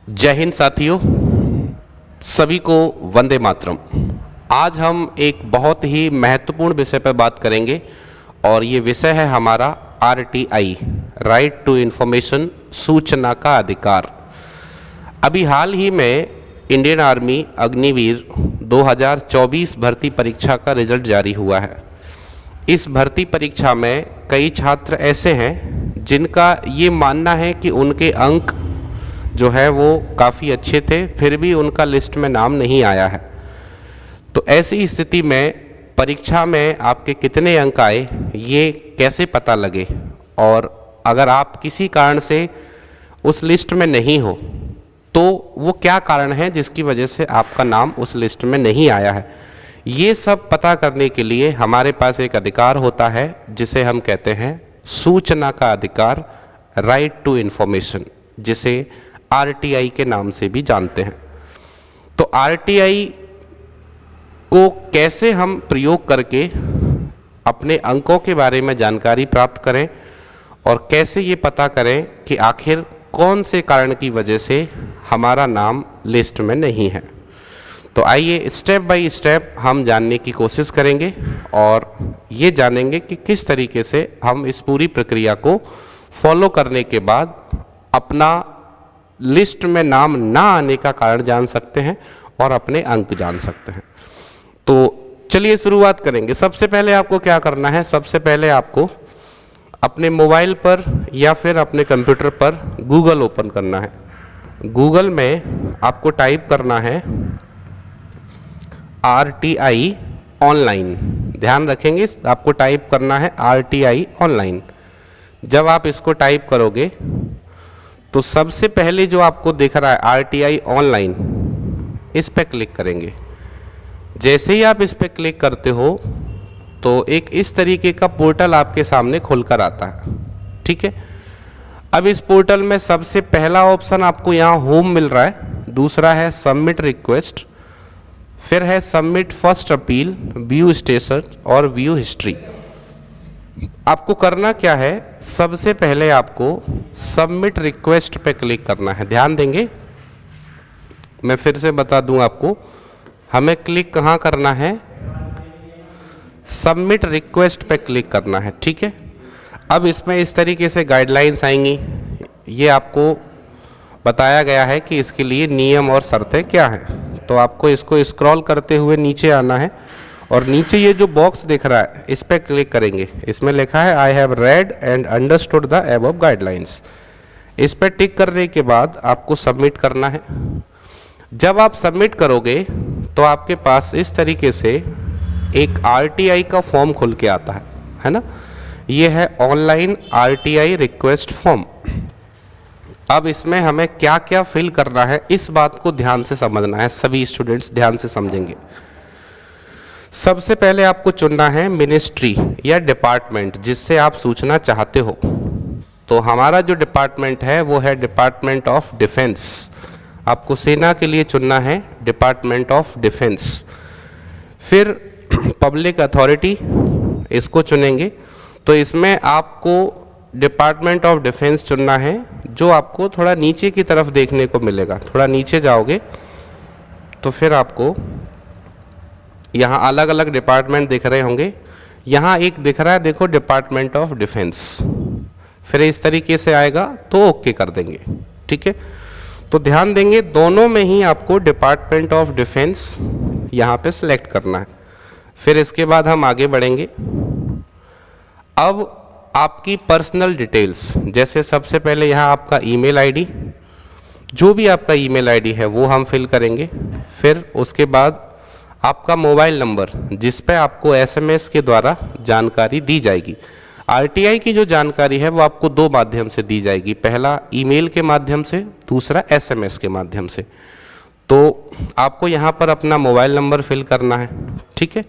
जय हिंद साथियों, सभी को वंदे मातरम। आज हम एक बहुत ही महत्वपूर्ण विषय पर बात करेंगे और ये विषय है हमारा RTI, राइट टू इन्फॉर्मेशन, सूचना का अधिकार। अभी हाल ही में इंडियन आर्मी अग्निवीर 2024 भर्ती परीक्षा का रिजल्ट जारी हुआ है। इस भर्ती परीक्षा में कई छात्र ऐसे हैं जिनका ये मानना है कि उनके अंक जो है वो काफ़ी अच्छे थे, फिर भी उनका लिस्ट में नाम नहीं आया है। तो ऐसी स्थिति में परीक्षा में आपके कितने अंक आए ये कैसे पता लगे, और अगर आप किसी कारण से उस लिस्ट में नहीं हो तो वो क्या कारण है जिसकी वजह से आपका नाम उस लिस्ट में नहीं आया है, ये सब पता करने के लिए हमारे पास एक अधिकार होता है जिसे हम कहते हैं सूचना का अधिकार, राइट टू इन्फॉर्मेशन, जिसे RTI के नाम से भी जानते हैं। तो RTI को कैसे हम प्रयोग करके अपने अंकों के बारे में जानकारी प्राप्त करें और कैसे ये पता करें कि आखिर कौन से कारण की वजह से हमारा नाम लिस्ट में नहीं है। तो आइए स्टेप बाय स्टेप हम जानने की कोशिश करेंगे और ये जानेंगे कि किस तरीके से हम इस पूरी प्रक्रिया को फॉलो करने के बाद अपना लिस्ट में नाम ना आने का कारण जान सकते हैं और अपने अंक जान सकते हैं। तो चलिए शुरुआत करेंगे। सबसे पहले आपको क्या करना है, सबसे पहले आपको अपने मोबाइल पर या फिर अपने कंप्यूटर पर गूगल ओपन करना है। गूगल में आपको टाइप करना है RTI ऑनलाइन। ध्यान रखेंगे, आपको टाइप करना है RTI ऑनलाइन। जब आप इसको टाइप करोगे तो सबसे पहले जो आपको दिख रहा है RTI ऑनलाइन, इस पर क्लिक करेंगे। जैसे ही आप इस पर क्लिक करते हो तो एक इस तरीके का पोर्टल आपके सामने खुलकर आता है। ठीक है, अब इस पोर्टल में सबसे पहला ऑप्शन आपको यहाँ होम मिल रहा है, दूसरा है सबमिट रिक्वेस्ट, फिर है submit first appeal, view status और व्यू हिस्ट्री। आपको करना क्या है, सबसे पहले आपको सबमिट रिक्वेस्ट पे क्लिक करना है। ध्यान देंगे, मैं फिर से बता दूं आपको, हमें क्लिक कहाँ करना है, सबमिट रिक्वेस्ट पे क्लिक करना है। ठीक है, अब इसमें इस तरीके से गाइडलाइंस आएंगी। ये आपको बताया गया है कि इसके लिए नियम और शर्तें क्या हैं। तो आपको इसको स्क्रॉल करते हुए नीचे आना है और नीचे ये जो बॉक्स दिख रहा है इस पर क्लिक करेंगे। इसमें लिखा है I have read and understood the above guidelines. इस पर टिक करने के बाद आपको सबमिट करना है। जब आप सबमिट करोगे तो आपके पास इस तरीके से एक RTI का फॉर्म खुल के आता है ना। ये है ऑनलाइन RTI रिक्वेस्ट फॉर्म। अब इसमें हमें क्या क्या फिल करना है इस बात को ध्यान से समझना है, सभी स्टूडेंट्स ध्यान से समझेंगे। सबसे पहले आपको चुनना है मिनिस्ट्री या डिपार्टमेंट जिससे आप सूचना चाहते हो। तो हमारा जो डिपार्टमेंट है वो है डिपार्टमेंट ऑफ डिफेंस। आपको सेना के लिए चुनना है डिपार्टमेंट ऑफ डिफेंस। फिर पब्लिक अथॉरिटी, इसको चुनेंगे। तो इसमें आपको डिपार्टमेंट ऑफ डिफेंस चुनना है, जो आपको थोड़ा नीचे की तरफ देखने को मिलेगा। थोड़ा नीचे जाओगे तो फिर आपको यहाँ अलग अलग डिपार्टमेंट दिख रहे होंगे। यहाँ एक दिख रहा है, देखो, डिपार्टमेंट ऑफ डिफेंस। फिर इस तरीके से आएगा तो ओके कर देंगे। ठीक है, तो ध्यान देंगे दोनों में ही आपको डिपार्टमेंट ऑफ डिफेंस यहाँ पे सिलेक्ट करना है। फिर इसके बाद हम आगे बढ़ेंगे। अब आपकी पर्सनल डिटेल्स, जैसे सबसे पहले यहाँ आपका ईमेल आईडी, जो भी आपका ईमेल आईडी है वो हम फिल करेंगे। फिर उसके बाद आपका मोबाइल नंबर जिस पे आपको SMS के द्वारा जानकारी दी जाएगी। RTI की जो जानकारी है वो आपको दो माध्यम से दी जाएगी, पहला ईमेल के माध्यम से, दूसरा SMS के माध्यम से। तो आपको यहाँ पर अपना मोबाइल नंबर फिल करना है। ठीक है,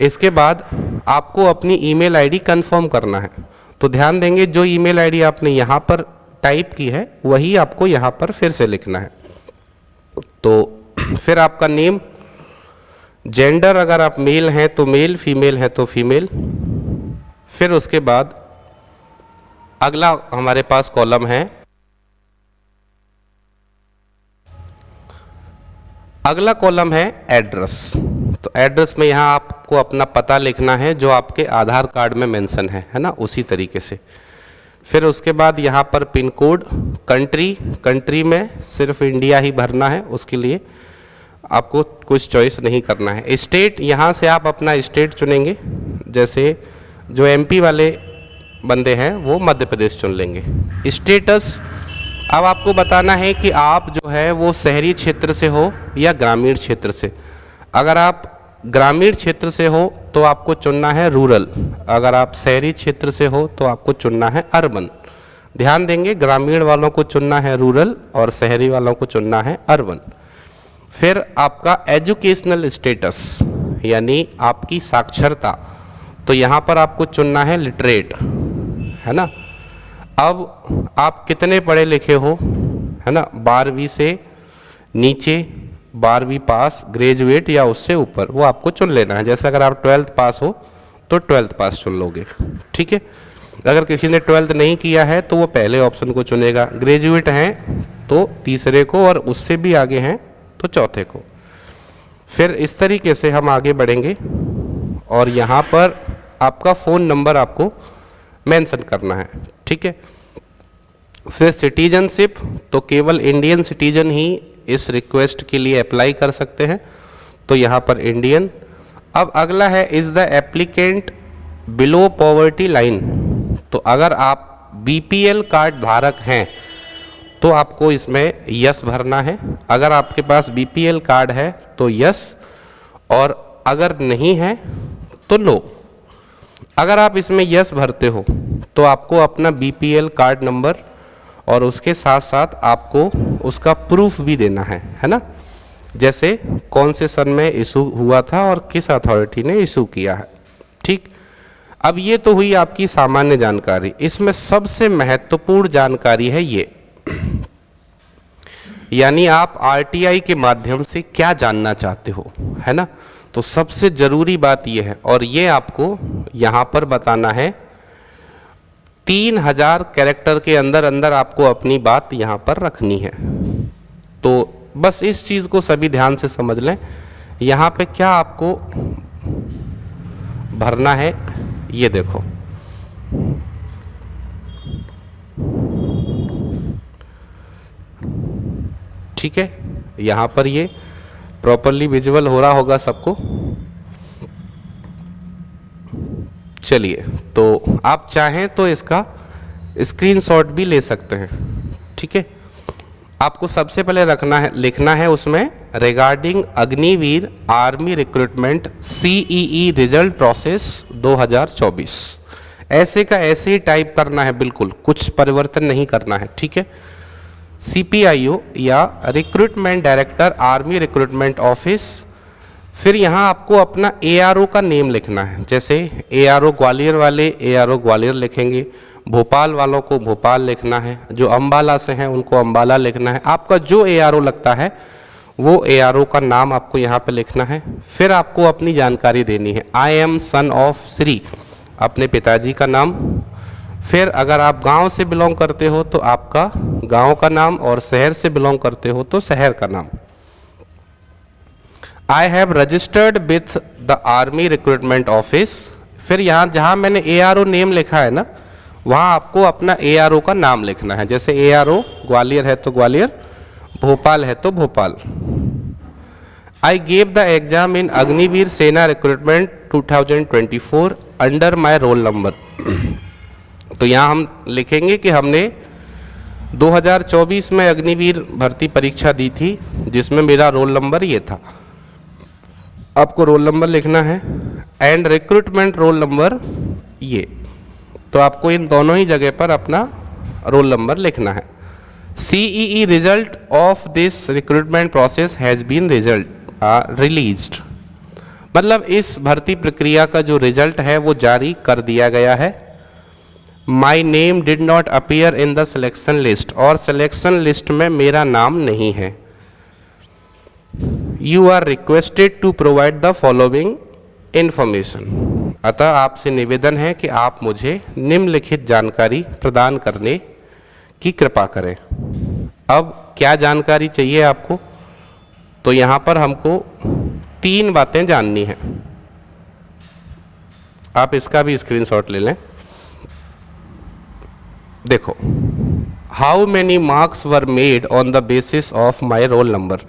इसके बाद आपको अपनी ईमेल आईडी कंफर्म करना है। तो ध्यान देंगे, जो ईमेल आईडी आपने यहाँ पर टाइप की है वही आपको यहाँ पर फिर से लिखना है। तो फिर आपका नेम, जेंडर, अगर आप मेल हैं तो मेल, फीमेल हैं तो फीमेल। फिर उसके बाद अगला हमारे पास कॉलम है अगला कॉलम है एड्रेस। तो एड्रेस में यहाँ आपको अपना पता लिखना है जो आपके आधार कार्ड में मेंशन है ना, उसी तरीके से। फिर उसके बाद यहाँ पर पिन कोड, कंट्री में सिर्फ इंडिया ही भरना है, उसके लिए आपको कुछ चॉइस नहीं करना है। स्टेट, यहाँ से आप अपना स्टेट चुनेंगे, जैसे जो एमपी वाले बंदे हैं वो मध्य प्रदेश चुन लेंगे। स्टेटस, अब आपको बताना है कि आप जो है वो शहरी क्षेत्र से हो या ग्रामीण क्षेत्र से। अगर आप ग्रामीण क्षेत्र से हो तो आपको चुनना है रूरल, अगर आप शहरी क्षेत्र से हो तो आपको चुनना है अर्बन। ध्यान देंगे, ग्रामीण वालों को चुनना है रूरल और शहरी वालों को चुनना है अर्बन। फिर आपका एजुकेशनल स्टेटस यानी आपकी साक्षरता, तो यहाँ पर आपको चुनना है लिटरेट, है ना। अब आप कितने पढ़े लिखे हो, है ना, 12वीं से नीचे, 12वीं पास, ग्रेजुएट या उससे ऊपर, वो आपको चुन लेना है। जैसे अगर आप 12th पास हो तो 12th पास चुन लोगे, ठीक है। अगर किसी ने 12th नहीं किया है तो वो पहले ऑप्शन को चुनेगा, ग्रेजुएट हैं तो तीसरे को, और उससे भी आगे हैं तो चौथे को। फिर इस तरीके से हम आगे बढ़ेंगे और यहाँ पर आपका फ़ोन नंबर आपको मेंशन करना है, ठीक है। फिर सिटीजनशिप, तो केवल इंडियन सिटीजन ही इस रिक्वेस्ट के लिए अप्लाई कर सकते हैं, तो यहाँ पर इंडियन। अब अगला है is the applicant below poverty line, तो अगर आप बीपीएल कार्ड धारक हैं तो आपको इसमें यस भरना है। अगर आपके पास बीपीएल कार्ड है तो यस, और अगर नहीं है तो नो। अगर आप इसमें यस भरते हो तो आपको अपना बीपीएल कार्ड नंबर और उसके साथ साथ आपको उसका प्रूफ भी देना है ना, जैसे कौन से सन में इशू हुआ था और किस अथॉरिटी ने इशू किया है, ठीक। अब ये तो हुई आपकी सामान्य जानकारी। इसमें सबसे महत्वपूर्ण जानकारी है ये, यानी आप आरटीआई के माध्यम से क्या जानना चाहते हो, है ना। तो सबसे ज़रूरी बात ये है, और ये आपको यहाँ पर बताना है। 3000 कैरेक्टर के अंदर अंदर आपको अपनी बात यहाँ पर रखनी है। तो बस इस चीज़ को सभी ध्यान से समझ लें। यहाँ पे क्या आपको भरना है ये देखो, ठीक है। यहाँ पर ये प्रॉपरली विजुअल हो रहा होगा सबको। चलिए, तो आप चाहें तो इसका स्क्रीनशॉट भी ले सकते हैं, ठीक है। आपको सबसे पहले लिखना है उसमें regarding Agniveer army recruitment CEE result process 2024, ऐसे का ऐसे ही टाइप करना है, बिल्कुल कुछ परिवर्तन नहीं करना है, ठीक है। सीपीआईओ या recruitment director army recruitment office. फिर यहाँ आपको अपना एआरओ का नेम लिखना है, जैसे एआरओ ग्वालियर वाले एआरओ ग्वालियर लिखेंगे, भोपाल वालों को भोपाल लिखना है, जो अंबाला से हैं उनको अंबाला लिखना है। आपका जो एआरओ लगता है वो एआरओ का नाम आपको यहाँ पे लिखना है। फिर आपको अपनी जानकारी देनी है, I am son of Shri, अपने पिताजी का नाम। फिर अगर आप गांव से बिलोंग करते हो तो आपका गांव का नाम, और शहर से बिलोंग करते हो तो शहर का नाम। I have registered with the army recruitment office. फिर यहाँ जहाँ मैंने एआरओ नेम लिखा है ना, वहाँ आपको अपना एआरओ का नाम लिखना है, जैसे एआरओ ग्वालियर है तो ग्वालियर, भोपाल है तो Bhopal. I gave the exam in Agniveer Sena recruitment 2024 under my roll number. तो यहाँ हम लिखेंगे कि हमने 2024 में अग्निवीर भर्ती परीक्षा दी थी, जिसमें मेरा रोल नंबर ये था। आपको रोल नंबर लिखना है, एंड रिक्रूटमेंट रोल नंबर ये। तो आपको इन दोनों ही जगह पर अपना रोल नंबर लिखना है। CEE result of this recruitment process has been released, मतलब इस भर्ती प्रक्रिया का जो रिजल्ट है वो जारी कर दिया गया है। My name did not appear in the selection list, और सिलेक्शन लिस्ट में मेरा नाम नहीं है। You are requested to provide the following information, अतः आपसे निवेदन है कि आप मुझे निम्नलिखित जानकारी प्रदान करने की कृपा करें। अब क्या जानकारी चाहिए आपको, तो यहाँ पर हमको 3 बातें जाननी है। आप इसका भी स्क्रीनशॉट ले लें। देखो, how many marks were made on the basis of my roll number,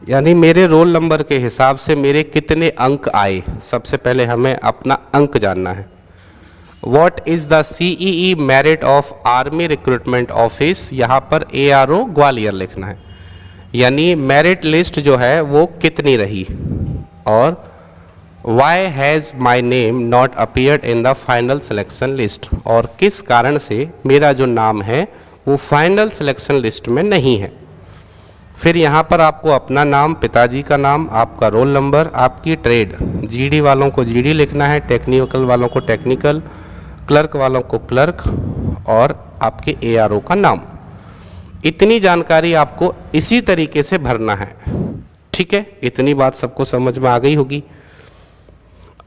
यानी मेरे रोल नंबर के हिसाब से मेरे कितने अंक आए। सबसे पहले हमें अपना अंक जानना है। What is the CEE merit of army recruitment office, यहाँ पर ARO ग्वालियर लिखना है, यानी मेरिट लिस्ट जो है वो कितनी रही। और Why has my name not appeared in the final selection list, और किस कारण से मेरा जो नाम है वो फाइनल सिलेक्शन लिस्ट में नहीं है। फिर यहाँ पर आपको अपना नाम, पिताजी का नाम, आपका रोल नंबर, आपकी ट्रेड, GD वालों को GD लिखना है, टेक्निकल वालों को टेक्निकल, क्लर्क वालों को क्लर्क, और आपके ARO का नाम। इतनी जानकारी आपको इसी तरीके से भरना है। ठीक है, इतनी बात सबको समझ में आ गई होगी।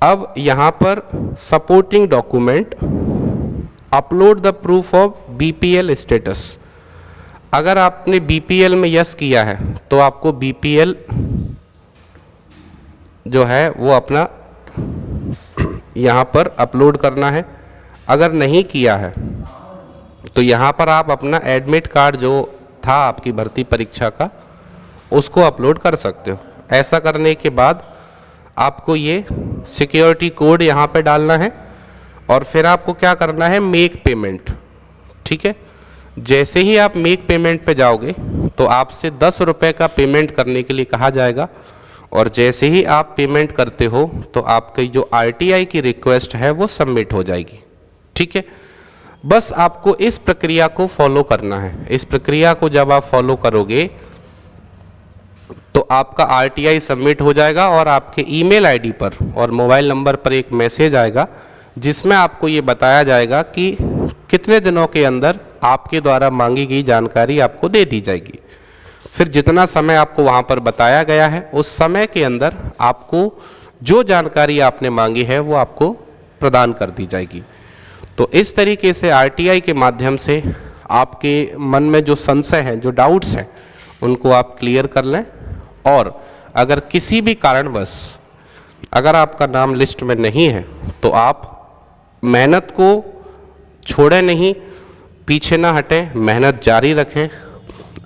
अब यहाँ पर supporting document, upload the proof of BPL status. अगर आपने BPL में यस किया है तो आपको BPL जो है वो अपना यहाँ पर अपलोड करना है। अगर नहीं किया है तो यहाँ पर आप अपना एडमिट कार्ड जो था आपकी भर्ती परीक्षा का उसको अपलोड कर सकते हो। ऐसा करने के बाद आपको ये सिक्योरिटी कोड यहाँ पे डालना है और फिर आपको क्या करना है, मेक पेमेंट। ठीक है, जैसे ही आप मेक पेमेंट पे जाओगे तो आपसे 10 रुपये का पेमेंट करने के लिए कहा जाएगा, और जैसे ही आप पेमेंट करते हो तो आपकी जो RTI की रिक्वेस्ट है वो सबमिट हो जाएगी। ठीक है, बस आपको इस प्रक्रिया को फॉलो करना है। इस प्रक्रिया को जब आप फॉलो करोगे तो आपका RTI सबमिट हो जाएगा और आपके ईमेल आईडी पर और मोबाइल नंबर पर एक मैसेज आएगा जिसमें आपको ये बताया जाएगा कि कितने दिनों के अंदर आपके द्वारा मांगी गई जानकारी आपको दे दी जाएगी। फिर जितना समय आपको वहाँ पर बताया गया है उस समय के अंदर आपको जो जानकारी आपने मांगी है वो आपको प्रदान कर दी जाएगी। तो इस तरीके से RTI के माध्यम से आपके मन में जो संशय हैं, जो डाउट्स हैं, उनको आप क्लियर कर लें। और अगर किसी भी कारणवश अगर आपका नाम लिस्ट में नहीं है तो आप मेहनत को छोड़ें नहीं, पीछे ना हटें, मेहनत जारी रखें।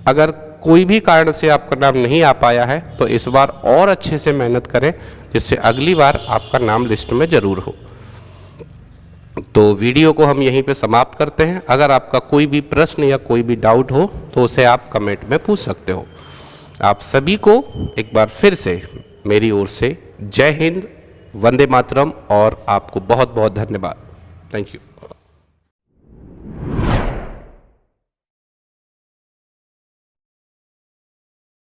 अगर कोई भी कारण से आपका नाम नहीं आ पाया है तो इस बार और अच्छे से मेहनत करें जिससे अगली बार आपका नाम लिस्ट में ज़रूर हो। तो वीडियो को हम यहीं पे समाप्त करते हैं। अगर आपका कोई भी प्रश्न या कोई भी डाउट हो तो उसे आप कमेंट में पूछ सकते हो। आप सभी को एक बार फिर से मेरी ओर से जय हिंद, वंदे मातरम, और आपको बहुत बहुत धन्यवाद। Thank you.